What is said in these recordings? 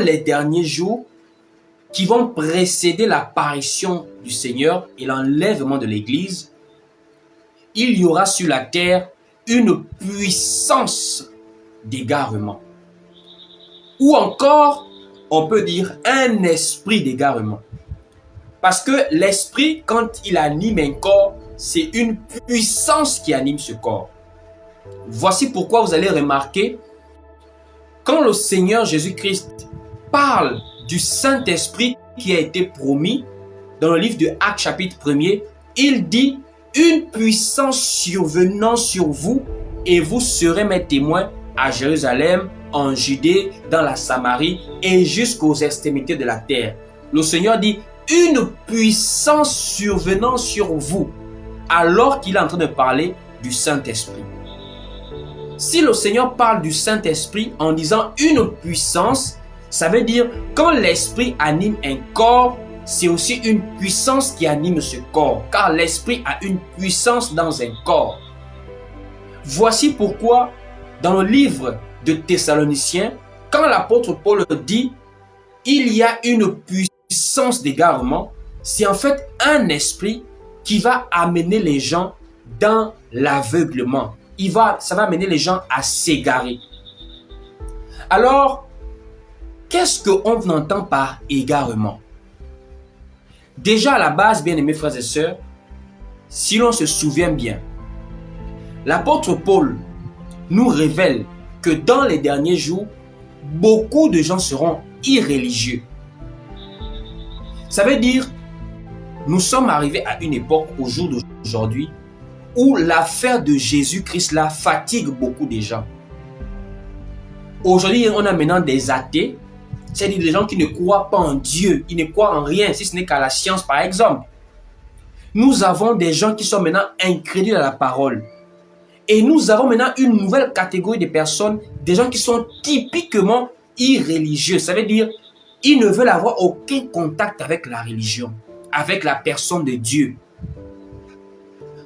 les derniers jours qui vont précéder l'apparition du Seigneur et l'enlèvement de l'Église, il y aura sur la terre une puissance d'égarement. Ou encore, on peut dire un esprit d'égarement. Parce que l'esprit, quand il anime un corps, c'est une puissance qui anime ce corps. Voici pourquoi vous allez remarquer, quand le Seigneur Jésus-Christ parle du Saint-Esprit qui a été promis, dans le livre de Actes chapitre 1er, il dit « Une puissance survenant sur vous et vous serez mes témoins à Jérusalem, en Judée, dans la Samarie et jusqu'aux extrémités de la terre. » Le Seigneur dit « Une puissance survenant sur vous » alors qu'il est en train de parler du Saint-Esprit. Si le Seigneur parle du Saint-Esprit en disant une puissance, ça veut dire quand l'Esprit anime un corps, c'est aussi une puissance qui anime ce corps, car l'Esprit a une puissance dans un corps. Voici pourquoi dans le livre de Thessaloniciens, quand l'apôtre Paul dit « il y a une puissance d'égarement », c'est en fait un esprit qui va amener les gens dans l'aveuglement. Ça va amener les gens à s'égarer. Alors, qu'est-ce qu'on entend par égarement? Déjà à la base, bien aimés frères et sœurs, si l'on se souvient bien, l'apôtre Paul nous révèle que dans les derniers jours, beaucoup de gens seront irréligieux. Ça veut dire, nous sommes arrivés à une époque, au jour d'aujourd'hui, où l'affaire de Jésus-Christ là fatigue beaucoup de gens. Aujourd'hui, on a maintenant des athées, c'est-à-dire des gens qui ne croient pas en Dieu, ils ne croient en rien, si ce n'est qu'à la science par exemple. Nous avons des gens qui sont maintenant incrédules à la parole. Et nous avons maintenant une nouvelle catégorie de personnes, des gens qui sont typiquement irréligieux. Ça veut dire, ils ne veulent avoir aucun contact avec la religion, avec la personne de Dieu.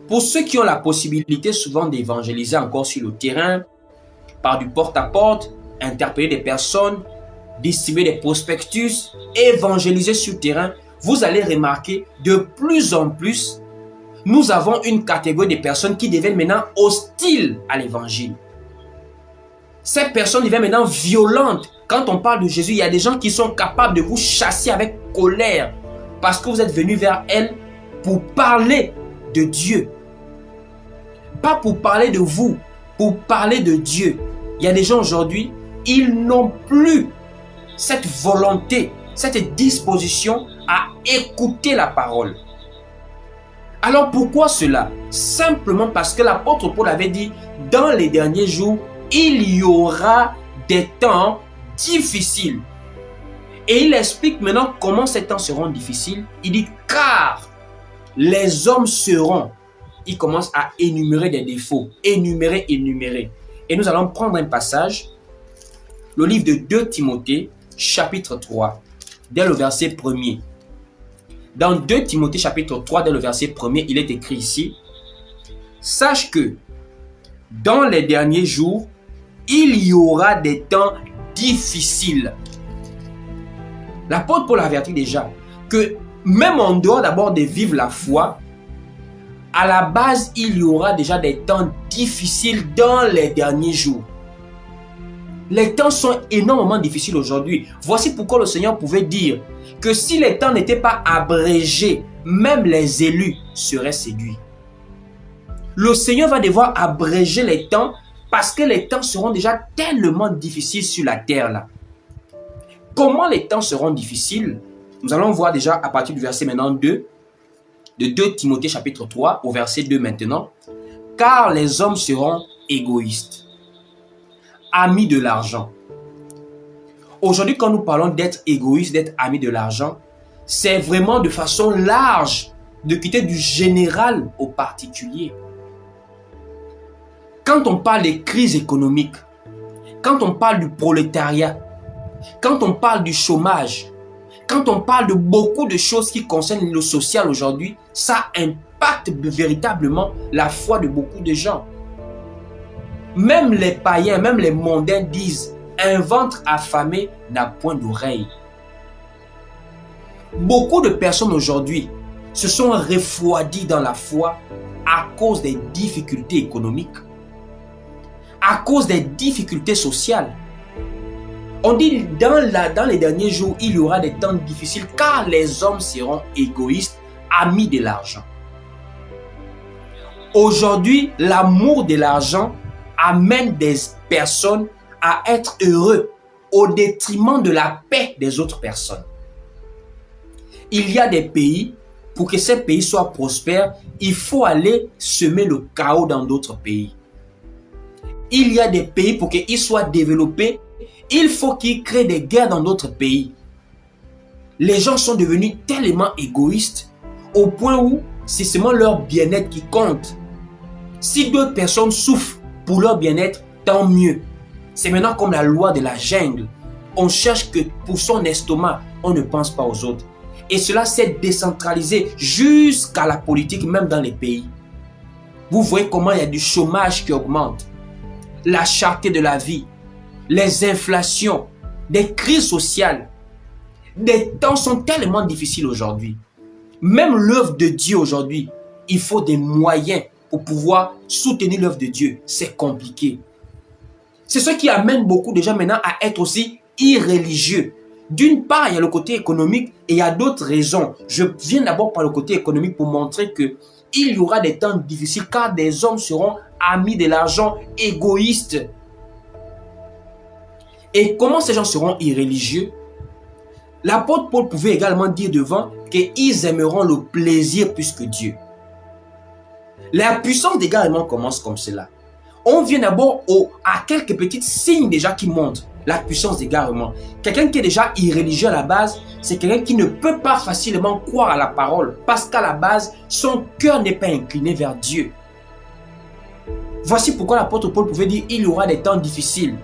Pour ceux qui ont la possibilité souvent d'évangéliser encore sur le terrain, par du porte-à-porte, interpeller des personnes, distribuer des prospectus, évangéliser sur le terrain, vous allez remarquer de plus en plus, nous avons une catégorie de personnes qui deviennent maintenant hostiles à l'évangile. Ces personnes deviennent maintenant violentes. Quand on parle de Jésus, il y a des gens qui sont capables de vous chasser avec colère parce que vous êtes venus vers elles pour parler de Dieu. Pas pour parler de vous, pour parler de Dieu. Il y a des gens aujourd'hui, ils n'ont plus cette volonté, cette disposition à écouter la parole. Alors pourquoi cela? Simplement parce que l'apôtre Paul avait dit, dans les derniers jours, il y aura des temps difficiles. Et il explique maintenant comment ces temps seront difficiles. Il dit, car les hommes seront. Il commence à énumérer des défauts. Énumérer. Et nous allons prendre un passage, le livre de 2 Timothée, chapitre 3, dès le verset 1er. Dans 2 Timothée, chapitre 3, dès le verset 1er, il est écrit ici, « Sache que, dans les derniers jours, il y aura des temps difficiles. » L'apôtre Paul avertit déjà que même en dehors d'abord de vivre la foi, à la base, il y aura déjà des temps difficiles dans les derniers jours. Les temps sont énormément difficiles aujourd'hui. Voici pourquoi le Seigneur pouvait dire que si les temps n'étaient pas abrégés, même les élus seraient séduits. Le Seigneur va devoir abréger les temps parce que les temps seront déjà tellement difficiles sur la terre là. Comment les temps seront difficiles? Nous allons voir déjà à partir du verset maintenant 2, de 2 Timothée chapitre 3 au verset 2 maintenant. Car les hommes seront égoïstes, amis de l'argent. Aujourd'hui, quand nous parlons d'être égoïste, d'être ami de l'argent, c'est vraiment de façon large, de quitter du général au particulier. Quand on parle des crises économiques, quand on parle du prolétariat, quand on parle du chômage, quand on parle de beaucoup de choses qui concernent le social aujourd'hui, ça impacte véritablement la foi de beaucoup de gens. Même les païens, même les mondains disent un ventre affamé n'a point d'oreille. Beaucoup de personnes aujourd'hui se sont refroidies dans la foi à cause des difficultés économiques, à cause des difficultés sociales. On dit dans les derniers jours, il y aura des temps difficiles car les hommes seront égoïstes, amis de l'argent. Aujourd'hui, l'amour de l'argent amène des personnes à être heureux au détriment de la paix des autres personnes. Il y a des pays, pour que ces pays soient prospères, il faut aller semer le chaos dans d'autres pays. Il y a des pays, pour qu'ils soient développés, il faut qu'ils créent des guerres dans d'autres pays. Les gens sont devenus tellement égoïstes au point où c'est seulement leur bien-être qui compte. Si deux personnes souffrent pour leur bien-être, tant mieux. C'est maintenant comme la loi de la jungle. On cherche que pour son estomac, on ne pense pas aux autres. Et cela s'est décentralisé jusqu'à la politique, même dans les pays. Vous voyez comment il y a du chômage qui augmente, la cherté de la vie, les inflations, des crises sociales. Des temps sont tellement difficiles aujourd'hui. Même l'œuvre de Dieu aujourd'hui, il faut des moyens pour pouvoir soutenir l'œuvre de Dieu. C'est compliqué. C'est ce qui amène beaucoup de gens maintenant à être aussi irréligieux. D'une part, il y a le côté économique et il y a d'autres raisons. Je viens d'abord par le côté économique pour montrer que il y aura des temps difficiles car des hommes seront amis de l'argent, égoïstes. Et comment ces gens seront irréligieux? L'apôtre Paul pouvait également dire devant qu'ils aimeront le plaisir plus que Dieu. La puissance d'égarement commence comme cela. On vient d'abord à quelques petits signes déjà qui montrent la puissance d'égarement. Quelqu'un qui est déjà irréligieux à la base, c'est quelqu'un qui ne peut pas facilement croire à la parole parce qu'à la base, son cœur n'est pas incliné vers Dieu. Voici pourquoi l'apôtre Paul pouvait dire il y aura des temps difficiles.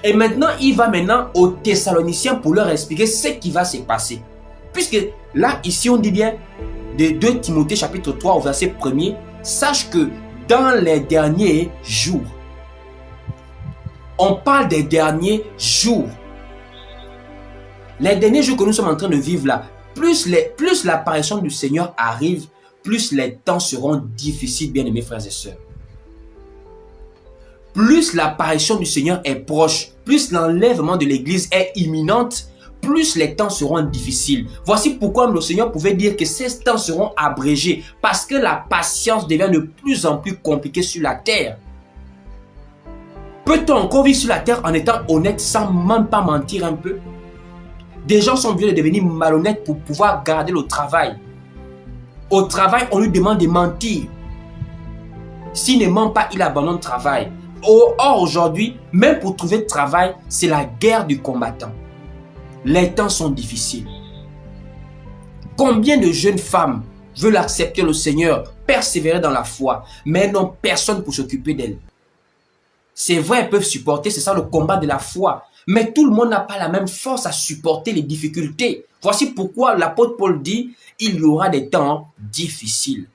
Et maintenant, il va aux Thessaloniciens pour leur expliquer ce qui va se passer. Puisque là, ici, on dit bien de 2 Timothée chapitre 3 au verset 1er, sache que dans les derniers jours, on parle des derniers jours. Les derniers jours que nous sommes en train de vivre là, plus l'apparition du Seigneur arrive, plus les temps seront difficiles, bien aimés frères et sœurs. Plus l'apparition du Seigneur est proche, plus l'enlèvement de l'Église est imminente, plus les temps seront difficiles. Voici pourquoi le Seigneur pouvait dire que ces temps seront abrégés, parce que la patience devient de plus en plus compliquée sur la terre. Peut-on encore vivre sur la terre en étant honnête sans même pas mentir un peu? Des gens sont obligés de devenir malhonnêtes pour pouvoir garder le travail. Au travail, on lui demande de mentir. S'il ne ment pas, il abandonne le travail. Or, aujourd'hui, même pour trouver de travail, c'est la guerre du combattant. Les temps sont difficiles. Combien de jeunes femmes veulent accepter le Seigneur, persévérer dans la foi, mais n'ont personne pour s'occuper d'elles? C'est vrai, elles peuvent supporter, c'est ça le combat de la foi. Mais tout le monde n'a pas la même force à supporter les difficultés. Voici pourquoi l'apôtre Paul dit, il y aura des temps difficiles.